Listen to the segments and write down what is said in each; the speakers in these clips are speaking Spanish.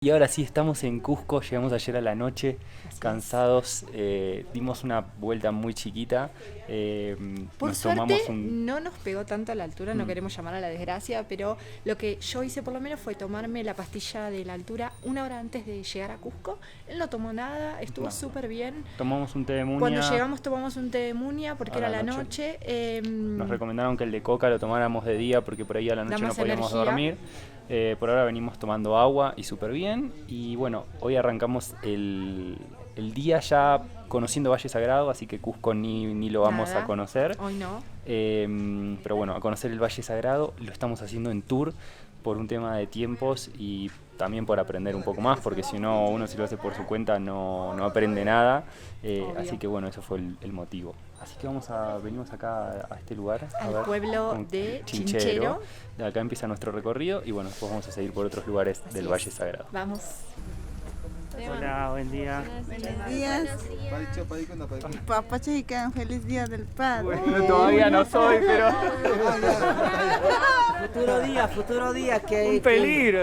Y ahora sí, estamos en Cusco, llegamos ayer a la noche, Así es. cansados, dimos una vuelta muy chiquita, Por nos tomamos suerte un... no nos pegó tanto a la altura, no Mm, queremos llamar a la desgracia, pero lo que yo hice por lo menos fue tomarme la pastilla de la altura una hora antes de llegar a Cusco. Él no tomó nada, estuvo no, súper bien. tomamos un té de Cuando muña llegamos tomamos un té de munia porque a era la la noche. noche. Nos recomendaron que el de coca lo tomáramos de día porque por ahí a la Da noche no más podíamos energía. dormir. Por ahora venimos tomando agua y súper bien. Y bueno, hoy arrancamos el día ya conociendo Valle Sagrado, así que Cusco ni lo vamos a Nada, conocer. hoy no. Pero bueno, a conocer el Valle Sagrado lo estamos haciendo en tour por un tema de tiempos y también por aprender un poco más, porque si no, uno si lo hace por su cuenta no aprende nada. Obvio. Así que bueno, eso fue el motivo. Así que venimos acá a este lugar, a Al ver, pueblo con de Chinchero. De acá empieza nuestro recorrido y bueno, después vamos a seguir por otros lugares Así del es. Valle Sagrado. Vamos. Hola, buen día. Buenos días. Papá Chica, feliz día del padre. Bueno, todavía no soy, pero Futuro día, que un peligro.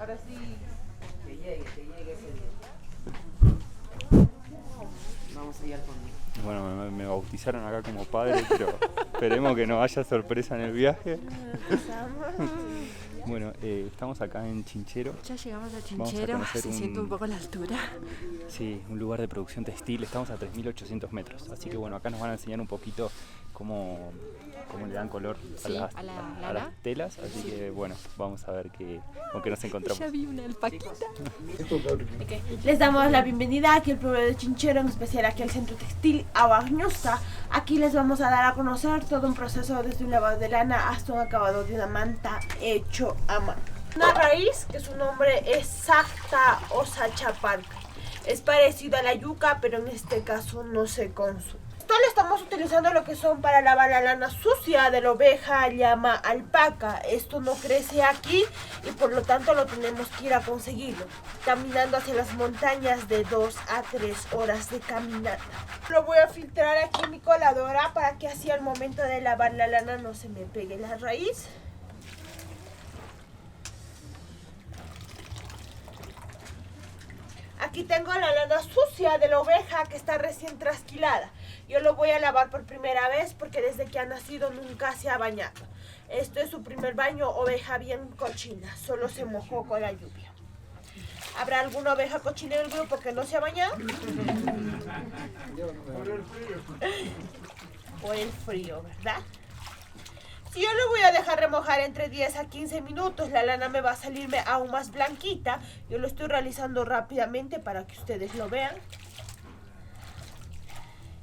Ahora sí. Que llegue ese día. Vamos a ir al fondo. Bueno, me bautizaron acá como padre, pero esperemos que no haya sorpresa en el viaje. Bueno, estamos acá en Chinchero. Ya llegamos a Vamos a Chinchero, conocer se siente un poco la altura. Sí, un lugar de producción textil. Estamos a 3.800 metros. Así que bueno, acá nos van a enseñar un poquito cómo le dan color Sí, a la a lana. las telas. Así que bueno, vamos a ver con qué nos encontramos. Ya vi una alpaquita. Les damos la bienvenida aquí al pueblo de Chinchero, en especial aquí al Centro Textil Abañosa. Aquí les vamos a dar a conocer todo un proceso desde un lavado de lana hasta un acabado de una manta hecho a mano. Una raíz que su nombre es Sacta o Sachaparca. Es parecido a la yuca, pero en este caso no se consume. Esto lo estamos utilizando lo que son para lavar la lana sucia de la oveja, llama, alpaca. Esto no crece aquí y por lo tanto lo tenemos que ir a conseguirlo. Caminando hacia las montañas de 2 a 3 horas de caminata. Lo voy a filtrar aquí en mi coladora para que así al momento de lavar la lana no se me pegue la raíz. Aquí tengo la lana sucia de la oveja que está recién trasquilada. Yo lo voy a lavar por primera vez porque desde que ha nacido nunca se ha bañado. Esto es su primer baño, oveja bien cochina, solo se mojó con la lluvia. ¿Habrá alguna oveja cochina en el grupo que no se ha bañado? Por el frío, ¿verdad? Si yo lo voy a dejar remojar entre 10 a 15 minutos, la lana me va a salirme aún más blanquita. Yo lo estoy realizando rápidamente para que ustedes lo vean.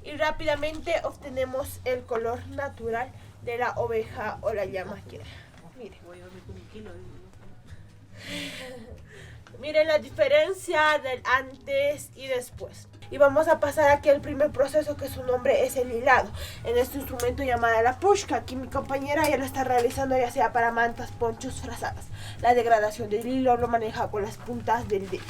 Y rápidamente obtenemos el color natural de la oveja o la llama. Miren. Miren la diferencia del antes y después. Y vamos a pasar aquí al primer proceso, que su nombre es el hilado. En este instrumento llamada la pushka. Aquí mi compañera ya lo está realizando, ya sea para mantas, ponchos, frazadas. La degradación del hilo lo maneja con las puntas del dedo.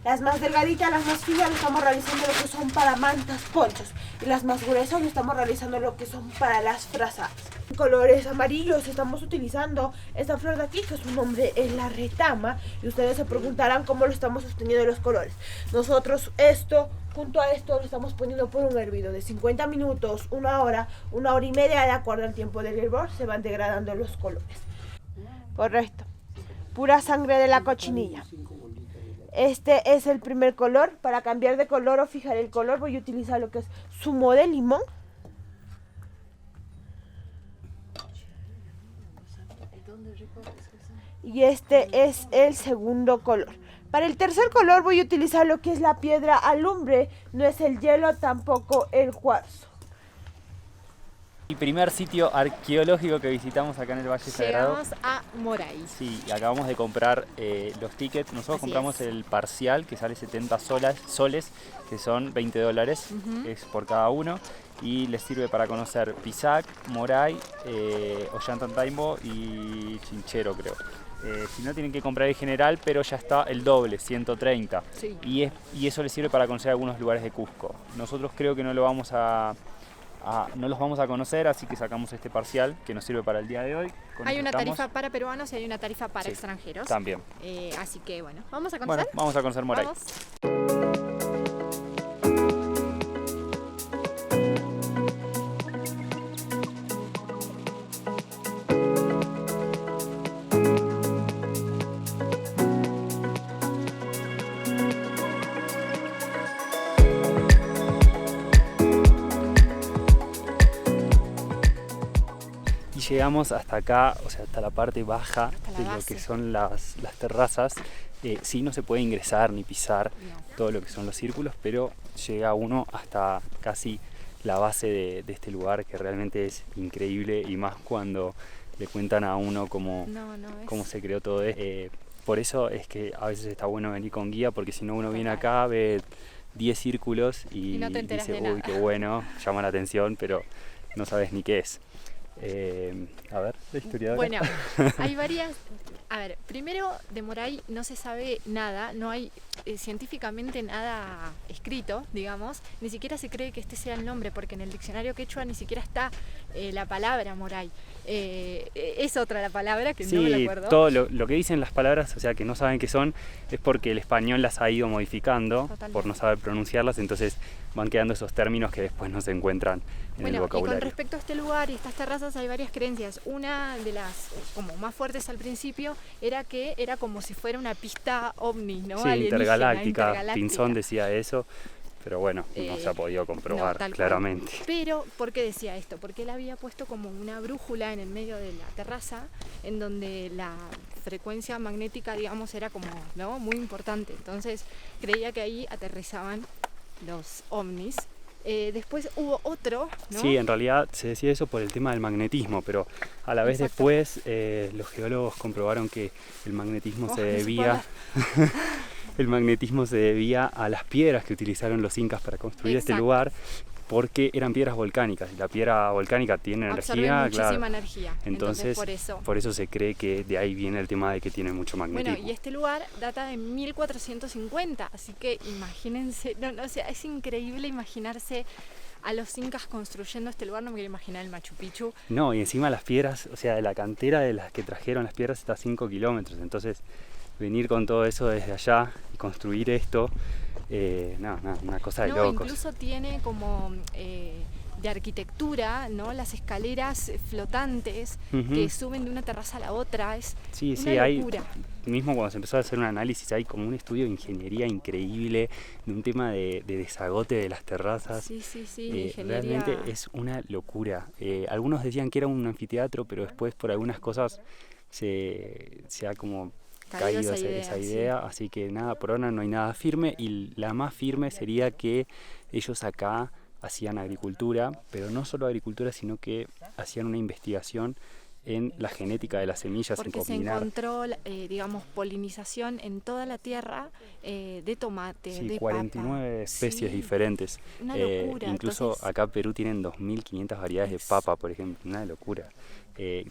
Las más delgaditas, las más finas, lo estamos realizando lo que son para mantas, ponchos. Y las más gruesas lo estamos realizando lo que son para las frazadas. En colores amarillos estamos utilizando esta flor de aquí, que su nombre es la retama. Y ustedes se preguntarán cómo lo estamos obteniendo los colores. Nosotros junto a esto lo estamos poniendo por un hervido de 50 minutos, una hora y media, de acuerdo al tiempo del hervor, se van degradando los colores. Correcto. Pura sangre de la cochinilla. Este es el primer color. Para cambiar de color o fijar el color voy a utilizar lo que es zumo de limón. Y este es el segundo color. Para el tercer color voy a utilizar lo que es la piedra alumbre, no es el hielo, tampoco el cuarzo. El primer sitio arqueológico que visitamos acá en el Valle Sagrado. Llegamos a Moray. Sí, acabamos de comprar los tickets. Nosotros Así compramos es. el parcial que sale 70 soles, que son $20, es por cada uno. Y les sirve para conocer Pisac, Moray, Ollantaytambo y Chinchero, creo. Si no, tienen que comprar el general, pero ya está el doble, 130. Sí. Y eso les sirve para conocer algunos lugares de Cusco. Nosotros creo que no lo vamos a no los vamos a conocer, así que sacamos este parcial que nos sirve para el día de hoy. Hay una tarifa para peruanos y hay una tarifa para extranjeros. También. Así que bueno, ¿vamos a conocer? Bueno, vamos a conocer Moray. Vamos. Llegamos hasta acá, o sea, hasta la parte baja de lo que son las terrazas. Sí, no se puede ingresar ni pisar todo lo que son los círculos, pero llega uno hasta casi la base de este lugar, que realmente es increíble, y más cuando le cuentan a uno cómo se creó todo esto. Por eso es que a veces está bueno venir con guía, porque si no uno viene acá, ve 10 círculos y no te enteras dice, de uy, nada. qué bueno, llama la atención, pero no sabes ni qué es. A ver, la historia de Bueno, hay varias. A ver, primero de Moray no se sabe nada, no hay científicamente nada escrito, digamos, ni siquiera se cree que este sea el nombre, porque en el diccionario quechua ni siquiera está la palabra Moray. Es otra la palabra que no me la acuerdo. Todo lo que dicen las palabras, o sea, que no saben qué son, es porque el español las ha ido modificando. Totalmente. Por no saber pronunciarlas, entonces van quedando esos términos que después no se encuentran en el vocabulario. Y con respecto a este lugar y estas terrazas hay varias creencias. Una de las como más fuertes al principio era que era como si fuera una pista ovni, ¿no? Sí, intergaláctica. Pinzón decía eso. Pero bueno, no se ha podido comprobar claramente. Pero, ¿por qué decía esto? Porque él había puesto como una brújula en el medio de la terraza, en donde la frecuencia magnética, digamos, era como, ¿no?, muy importante. Entonces, creía que ahí aterrizaban los ovnis. Después hubo otro, ¿no? Sí, en realidad se decía eso por el tema del magnetismo, pero a la vez después los geólogos comprobaron que el magnetismo se debía... El magnetismo se debía a las piedras que utilizaron los incas para construir este lugar, porque eran piedras volcánicas, y la piedra volcánica tiene absorbe muchísima energía. Entonces por eso se cree que de ahí viene el tema de que tiene mucho magnetismo. Bueno, y este lugar data de 1450, así que imagínense, o sea, es increíble imaginarse a los incas construyendo este lugar. No me quiero imaginar el Machu Picchu. No, y encima las piedras, o sea, la cantera de las que trajeron las piedras está a 5 kilómetros, entonces venir con todo eso desde allá y construir esto, una cosa de locos. Incluso tiene como de arquitectura, ¿no?, las escaleras flotantes que suben de una terraza a la otra. Es una locura. Mismo cuando se empezó a hacer un análisis, hay como un estudio de ingeniería increíble, de un tema de desagote de las terrazas. Sí, ingeniería. Realmente es una locura. Algunos decían que era un anfiteatro, pero después por algunas cosas se ha como caído esa idea, así que nada, por ahora no hay nada firme, y la más firme sería que ellos acá hacían agricultura, pero no solo agricultura, sino que hacían una investigación en la genética de las semillas. Porque se encontró, digamos, polinización en toda la tierra de tomate, de 49 papa. especies diferentes. Una locura. Incluso entonces, acá Perú tienen 2.500 variedades de papa, por ejemplo, una locura.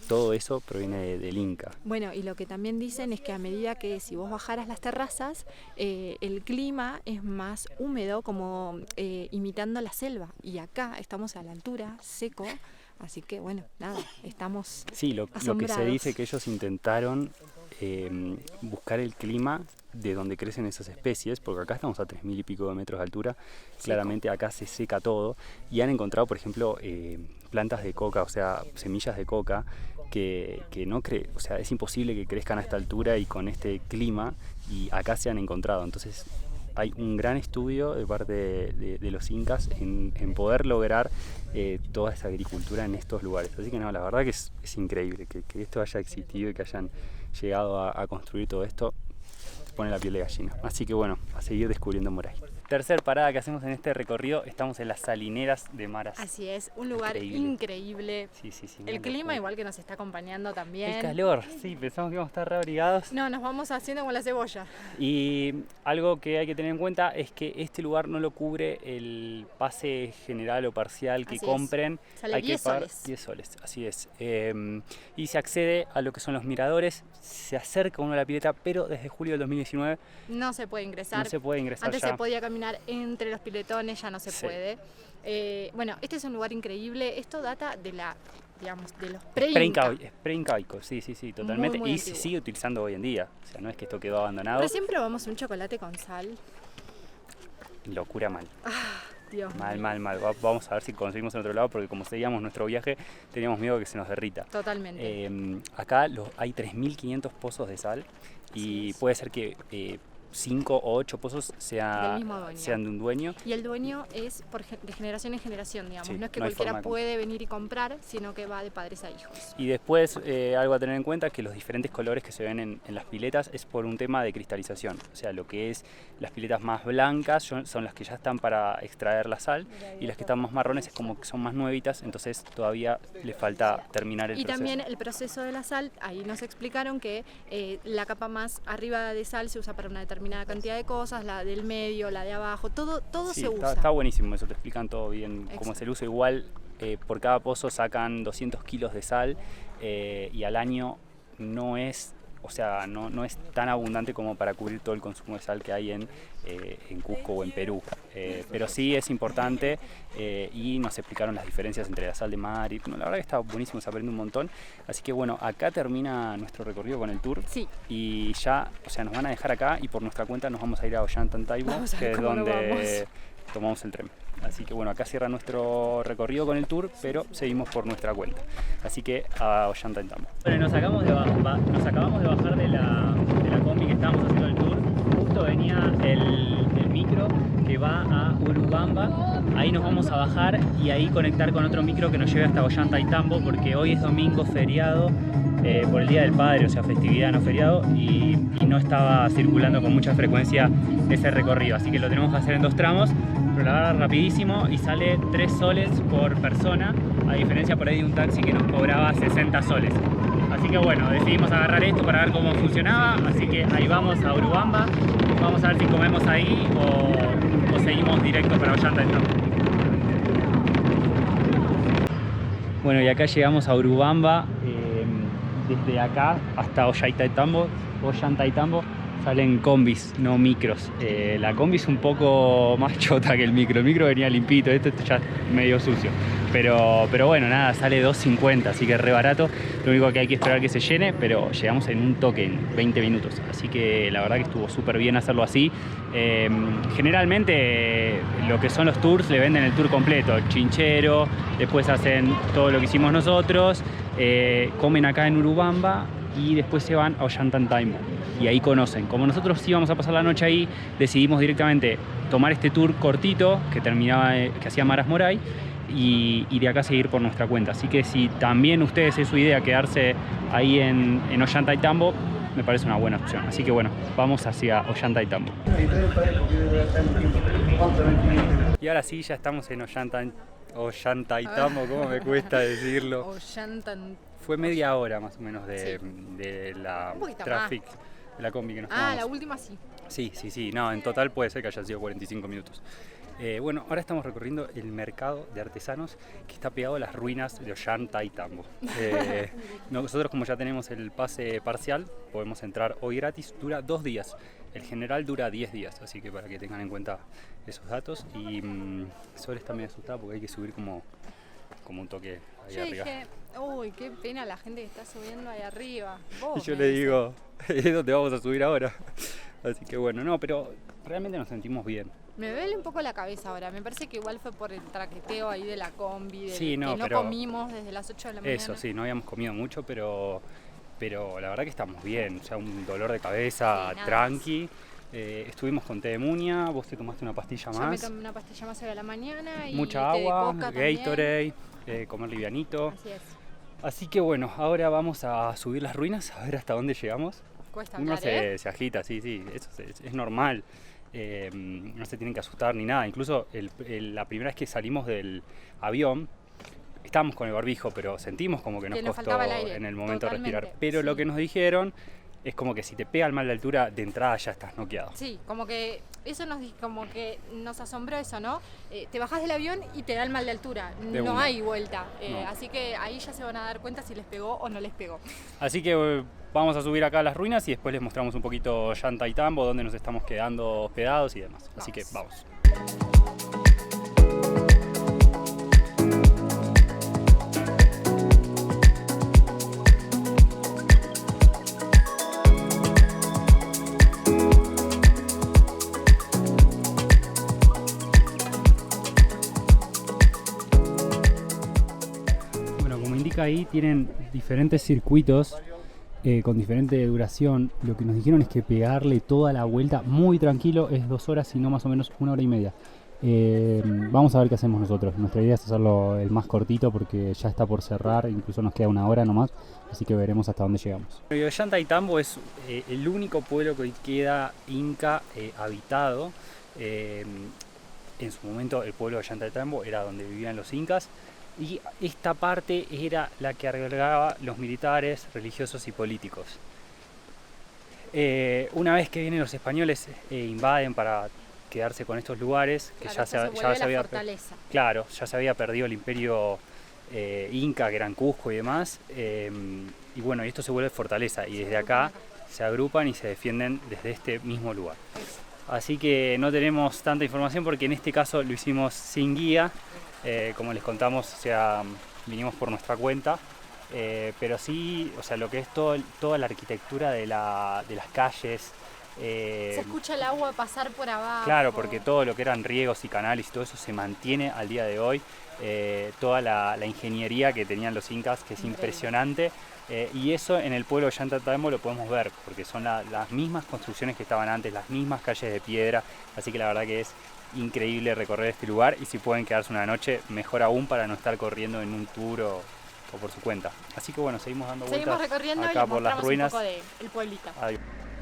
Todo eso proviene del Inca. Bueno, y lo que también dicen es que a medida que si vos bajaras las terrazas, el clima es más húmedo, como imitando la selva. Y acá estamos a la altura, seco, así que bueno, nada, estamos lo que se dice que ellos intentaron buscar el clima de donde crecen esas especies, porque acá estamos a 3.000 y pico de metros de altura, claramente acá se seca todo, y han encontrado, por ejemplo, plantas de coca, o sea, semillas de coca, que no o sea, es imposible que crezcan a esta altura y con este clima, y acá se han encontrado. Entonces hay un gran estudio de parte de los incas en poder lograr toda esa agricultura en estos lugares. Así que no, la verdad que es increíble que esto haya existido y que hayan llegado a construir todo esto. Pone la piel de gallina. Así que bueno, a seguir descubriendo Moray. Tercer parada que hacemos en este recorrido, estamos en las salineras de Maras. Así es, un lugar increíble. Sí, el clima igual que nos está acompañando también. El calor, sí, pensamos que íbamos a estar reabrigados. No, nos vamos haciendo como la cebolla. Y algo que hay que tener en cuenta es que este lugar no lo cubre el pase general o parcial que compren. Sale hay 10 que pagar soles. 10 soles, así es. Y se accede a lo que son los miradores, se acerca uno a la pileta, pero desde julio del 2019 no se puede ingresar. no se puede ingresar. Antes ya. se podía caminar caminar entre los piletones, ya no se puede. Bueno, este es un lugar increíble. Esto data de de los pre-incaicos, sí, totalmente. Muy y se sigue utilizando hoy en día. O sea, no es que esto quedó abandonado. Recién probamos un chocolate con sal. Locura mal. Dios mío. Mal. Vamos a ver si conseguimos en otro lado, porque como seguíamos nuestro viaje, teníamos miedo de que se nos derrita. Totalmente. Acá hay 3.500 pozos de sal y puede ser que 5 o 8 pozos sean de un dueño. Y el dueño es de generación en generación, digamos. Sí, no es que no hay cualquiera puede venir y comprar, sino que va de padres a hijos. Y después, algo a tener en cuenta, que los diferentes colores que se ven en las piletas es por un tema de cristalización. O sea, lo que es las piletas más blancas son las que ya están para extraer la sal, y las que están más marrones es como que son más nuevitas, entonces todavía le falta terminar el proceso. Y también el proceso de la sal, ahí nos explicaron que la capa más arriba de sal se usa para una determinada cantidad de cosas, la del medio, la de abajo, todo sí, se usa. Está buenísimo, eso te explican todo bien cómo es el uso. Igual por cada pozo sacan 200 kilos de sal y al año no es tan abundante como para cubrir todo el consumo de sal que hay en Cusco o en Perú. Pero sí es importante y nos explicaron las diferencias entre la sal de mar y la verdad que está buenísimo, se aprende un montón. Así que bueno, acá termina nuestro recorrido con el tour. Sí. Y ya, nos van a dejar acá y por nuestra cuenta nos vamos a ir a Ollantaytambo, que es donde tomamos el tren. Así que bueno, acá cierra nuestro recorrido con el tour, pero seguimos por nuestra cuenta. Así que a Ollantaytambo. Bueno, nos acabamos de bajar de la combi que estábamos haciendo el tour. Justo venía el micro que va a Urubamba. Ahí nos vamos a bajar y ahí conectar con otro micro que nos lleve hasta Ollantaytambo, porque hoy es domingo feriado por el Día del Padre, o sea, festividad, no feriado, y no estaba circulando con mucha frecuencia ese recorrido. Así que lo tenemos que hacer en 2 tramos. Pero la verdad rapidísimo y sale 3 soles por persona, a diferencia por ahí de un taxi que nos cobraba 60 soles. Así que bueno, decidimos agarrar esto para ver cómo funcionaba, así que ahí vamos a Urubamba, vamos a ver si comemos ahí o seguimos directo para Ollantaytambo. Bueno, y acá llegamos a Urubamba, desde acá hasta Ollantaytambo salen combis, no micros. La combi es un poco más chota que el micro venía limpito, este ya es medio sucio. Pero bueno, nada, sale 2.50, así que re barato. Lo único que hay que esperar que se llene, pero llegamos en un toque, en 20 minutos. Así que la verdad que estuvo súper bien hacerlo así. Generalmente lo que son los tours le venden el tour completo, chinchero, después hacen todo lo que hicimos nosotros, comen acá en Urubamba y después se van a Ollantaytambo y ahí conocen. Como nosotros íbamos a pasar la noche ahí, decidimos directamente tomar este tour cortito que hacía Maras Moray y de acá seguir por nuestra cuenta. Así que si también ustedes es su idea quedarse ahí en Ollantaytambo, me parece una buena opción. Así que bueno, vamos hacia Ollantaytambo. Y ahora sí, ya estamos en Ollantaytambo, ¿cómo me cuesta decirlo? Fue media hora más o menos de la traffic, de la combi que nos tomamos. La última sí. Sí, no, en total puede ser que haya sido 45 minutos. Bueno, ahora estamos recorriendo el mercado de artesanos que está pegado a las ruinas de Ollantaytambo. Nosotros, como ya tenemos el pase parcial, podemos entrar hoy gratis, dura 2 días. El general dura 10 días, así que para que tengan en cuenta esos datos. Y Sol está medio asustada porque hay que subir como un toque ahí arriba. Yo dije, uy, qué pena la gente que está subiendo ahí arriba. Y yo le digo, es donde vamos a subir ahora. Así que bueno, no, pero realmente nos sentimos bien. Me duele un poco la cabeza ahora, me parece que igual fue por el traqueteo ahí de la combi, sí, no, que no comimos desde las 8 de la mañana. Eso, sí, no habíamos comido mucho, pero la verdad que estamos bien, o sea, un dolor de cabeza tranqui. Estuvimos con té de muña, vos te tomaste una pastilla más. Yo me tomé una pastilla más hoy a la mañana y mucha agua, Gatorade, comer livianito. Así es. Así que bueno, ahora vamos a subir las ruinas, a ver hasta dónde llegamos. Cuesta Uno hablar, se agita, sí, eso es normal. No se tienen que asustar ni nada. Incluso la primera vez que salimos del avión, estábamos con el barbijo, pero sentimos como que nos costó en el momento respirar. Pero lo que nos dijeron es como que si te pega el mal de altura, de entrada ya estás noqueado. Sí, como que eso nos asombró eso, ¿no? Te bajás del avión y te da el mal de altura, hay vuelta. No. Así que ahí ya se van a dar cuenta si les pegó o no les pegó. Así que vamos a subir acá a las ruinas y después les mostramos un poquito Ollantaytambo, dónde nos estamos quedando hospedados y demás. Así que vamos. Ahí tienen diferentes circuitos con diferente duración. Lo que nos dijeron es que pegarle toda la vuelta muy tranquilo es 2 horas y no más o menos 1 hora y media. Vamos a ver qué hacemos nosotros. Nuestra idea es hacerlo el más cortito porque ya está por cerrar, incluso nos queda 1 hora nomás, así que veremos hasta dónde llegamos. Ollantaytambo es el único pueblo que hoy queda inca habitado. En su momento el pueblo de Ollantaytambo era donde vivían los incas. Y esta parte era la que albergaba los militares, religiosos y políticos. Una vez que vienen los españoles invaden para quedarse con estos lugares, que claro, ya se había fortaleza. Claro, ya se había perdido el imperio inca, que eran Cusco y demás. Y bueno, esto se vuelve fortaleza y desde acá se agrupan y se defienden desde este mismo lugar. Así que no tenemos tanta información porque en este caso lo hicimos sin guía. Como les contamos, o sea, vinimos por nuestra cuenta, pero sí, o sea, lo que es toda la arquitectura de las calles. Se escucha el agua pasar por abajo. Claro, porque todo lo que eran riegos y canales y todo eso se mantiene al día de hoy. Toda la ingeniería que tenían los incas, que es impresionante. Y eso en el pueblo de Ollantaytambo lo podemos ver, porque son las mismas construcciones que estaban antes, las mismas calles de piedra, así que la verdad que es increíble recorrer este lugar y si pueden quedarse una noche, mejor aún para no estar corriendo en un tour o por su cuenta. Así que bueno, seguimos dando vueltas recorriendo acá y por las ruinas. Un poco del pueblito.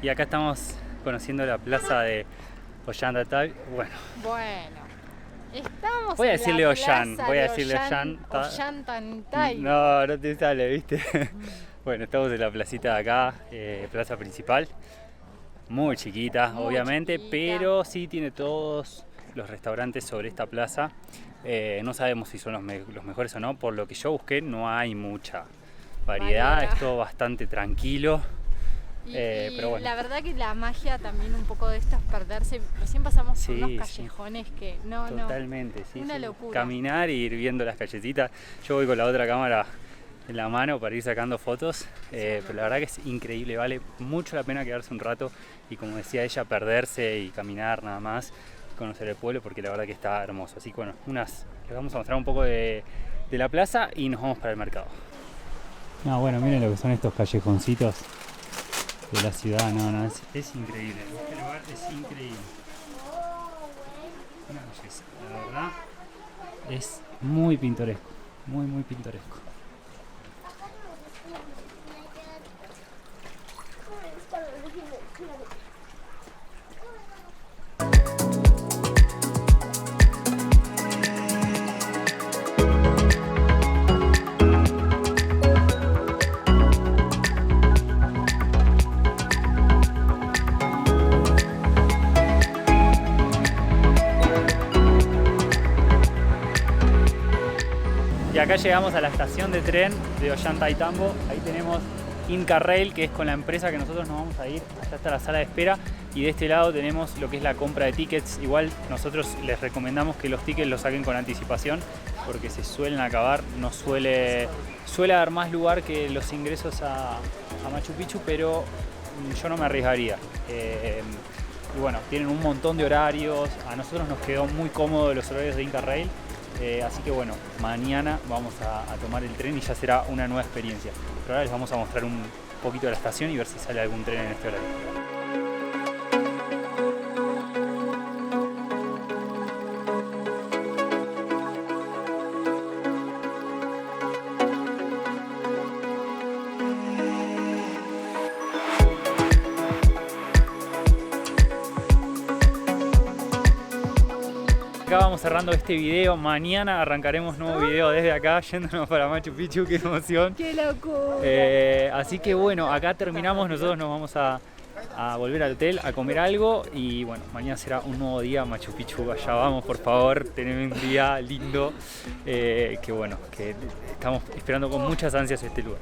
Y acá estamos conociendo la plaza de Ollantaytambo. Bueno, estamos voy a en decirle la Ollán, plaza voy a de decirle Ollantaytambo. No te sale, ¿viste? Bueno, estamos en la placita de acá, plaza principal. Muy chiquita, obviamente, pero sí tiene todos los restaurantes sobre esta plaza. No sabemos si son los mejores o no. Por lo que yo busqué, no hay mucha variedad. Es todo bastante tranquilo. Pero bueno. La verdad que la magia también un poco de esto es perderse. Recién pasamos por unos callejones que totalmente, sí. Una locura. Caminar e ir viendo las callecitas. Yo voy con la otra cámara en la mano para ir sacando fotos, pero la verdad que es increíble, vale mucho la pena quedarse un rato y como decía ella, perderse y caminar nada más, conocer el pueblo porque la verdad que está hermoso. Así que bueno, les vamos a mostrar un poco de la plaza y nos vamos para el mercado. No, bueno, miren lo que son estos callejoncitos de la ciudad, es increíble, este lugar es increíble. Una belleza, la verdad es muy pintoresco, muy pintoresco. Y acá llegamos a la estación de tren de Ollantaytambo. Ahí tenemos Inca Rail, que es con la empresa que nosotros nos vamos a ir hasta la sala de espera. Y de este lado tenemos lo que es la compra de tickets. Igual nosotros les recomendamos que los tickets los saquen con anticipación porque se suelen acabar. No suele haber más lugar que los ingresos a Machu Picchu, pero yo no me arriesgaría. Y bueno, tienen un montón de horarios. A nosotros nos quedó muy cómodo los horarios de Inca Rail. Así que bueno, mañana vamos a tomar el tren y ya será una nueva experiencia. Pero ahora les vamos a mostrar un poquito de la estación y ver si sale algún tren en este horario. Acá vamos cerrando este video, mañana arrancaremos nuevo video desde acá, yéndonos para Machu Picchu, qué emoción. ¡Qué locura! Así que bueno, acá terminamos, nosotros nos vamos a volver al hotel a comer algo y bueno, mañana será un nuevo día Machu Picchu, allá vamos por favor, tenemos un día lindo, que bueno, que estamos esperando con muchas ansias este lugar.